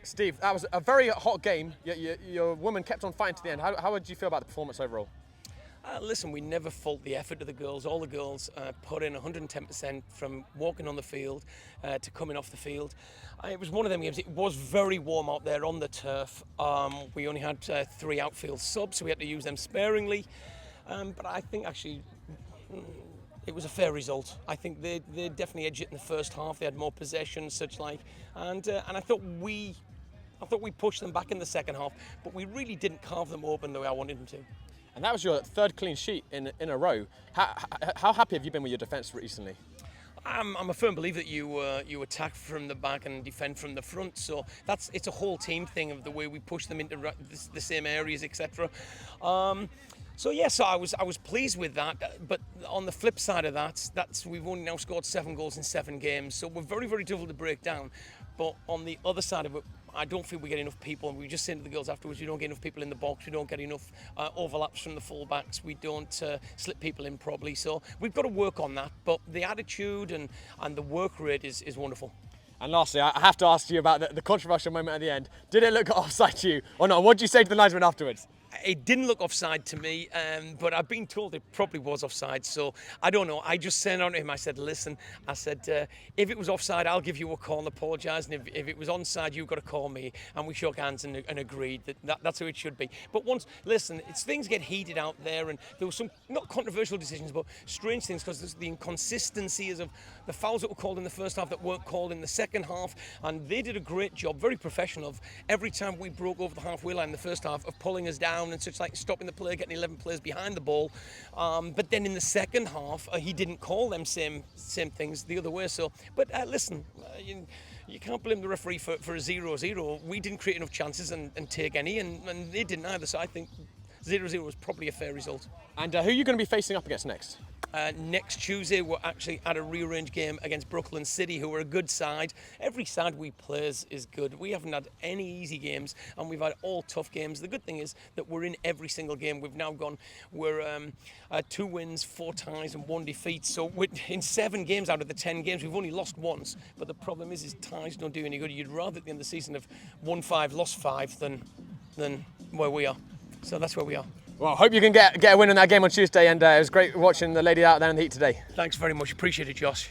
Steve, that was a very hot game. Your woman kept on fighting to the end. How did you feel about the performance overall? Listen, we never fault the effort of the girls. All the girls put in 110% from walking on the field to coming off the field. It was one of them games. It was very warm out there on the turf. We only had 3 outfield subs, so we had to use them sparingly. But I think actually it was a fair result. I think they definitely edged it in the first half. They had more possession, such like, and I thought we pushed them back in the second half, but we really didn't carve them open the way I wanted them to. And that was your 3rd clean sheet in a row. How happy have you been with your defence recently? I'm a firm believer that you attack from the back and defend from the front. So it's a whole team thing of the way we push them into the same areas, etc. So I was pleased with that. But on the flip side of that, we've only now scored 7 goals in 7 games. So we're very, very difficult to break down. But on the other side of it, I don't think we get enough people, and we just saying to the girls afterwards, we don't get enough people in the box, we don't get enough overlaps from the full-backs, we don't slip people in properly, so we've got to work on that, but the attitude and the work rate is wonderful. And lastly, I have to ask you about the controversial moment at the end. Did it look offside to you or not? What did you say to the linesman afterwards? It didn't look offside to me, but I've been told it probably was offside, so I don't know. I just sent on to him, I said, listen, if it was offside, I'll give you a call and apologise, and if it was onside, you've got to call me. And we shook hands and agreed that's how it should be. But things get heated out there, and there were some, not controversial decisions, but strange things, because there's the inconsistencies of the fouls that were called in the first half that weren't called in the second half, and they did a great job, very professional, of every time we broke over the halfway line in the first half, of pulling us down and such, like stopping the play, getting 11 players behind the ball. But then in the second half, he didn't call them same things the other way. So, but listen, you can't blame the referee for a 0-0. We didn't create enough chances and take any, and they didn't either. So I think 0-0 was probably a fair result. And who are you going to be facing up against next? Next Tuesday, we're actually at a rearranged game against Brooklyn City, who are a good side. Every side we play is good. We haven't had any easy games, and we've had all tough games. The good thing is that we're in every single game. We're 2 wins, 4 ties, and 1 defeat. So in 7 games out of the 10 games, we've only lost once. But the problem is ties don't do any good. You'd rather at the end of the season have won 5, lost 5 than where we are. So that's where we are. Well, I hope you can get a win in that game on Tuesday, and it was great watching the lady out there in the heat today. Thanks very much. Appreciate it, Josh.